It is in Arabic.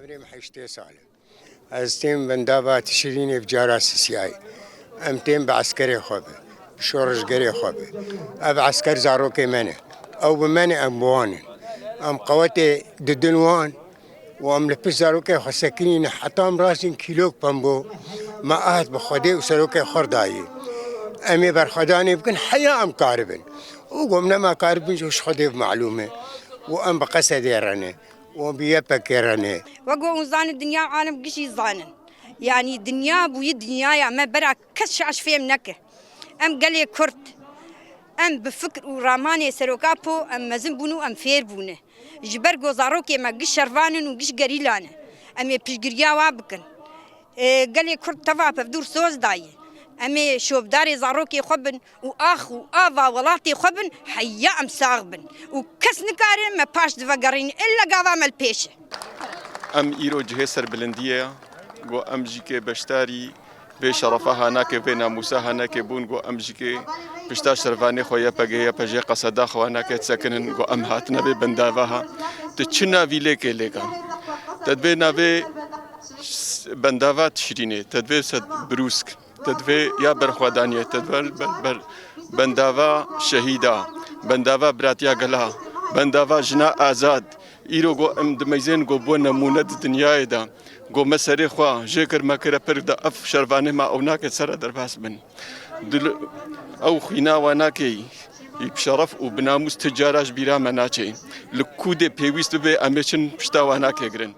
عمري محيشتي سالم ازتين بندابة تشريني بجارة سياي امتين بعسكري خوبه بشورش قري خوبه اب عسكر زاروكي منه او بمني ام بوانن ام قوتي ددنوان وام لبس زاروكي خسكنين حتى ام راسين كيلوك بامبو ما اهت بخدي وسلوكي خرداي امي برخداني يمكن حيا ام قاربن وقمنا ما قاربن جوش خدي بمعلومه وام بقصد يرني وبيبك يرني وقوا زان الدنيا عالم قشي زانن يعني الدنيا بوي الدنيا يا ما برا كشعش في منك ام قالي كرت ام بفكر وراماني سروكابو ام مزنبونو ام فيربونه جبر جوزاروكي ما قش شرفانن وقش قريلانه ام بيشقريا وابكن قالي كرت تفا بدور سوز داي امي شوف داري زاروكي خبن واخ وافا ولاتي خبن حيا ام ساغبن وكس نكارن ما باش دفقرين الا قاضا مال بيشه ام ايرو جهسر بلنديه و ام جيكي بشتاري بشرفها هناك بين موسى هناك بون و ام جيكي بشتا شرفاني خويا بجي قصدا خو هناك تسكنن و ام هاتنا بندافها تشنا فيليك ليكا تدبينا به بندافات شيريني تدبي سد بروسك تدبي يا برخوادانيه تدبل بندافا شهيدا بندافا براتيا غلا بندافا جنا آزاد ایرو گو ام دمیزن گو بو نمونه دنیای دا گو مسری خوا جکر مکر پر دا اف شروانه ما اونا که سر در باس من دل او خینا وانا کی بشرف و بناموس تجارش بیرا مناچی لکود پیوست به امیشن پشتا وانا که گرن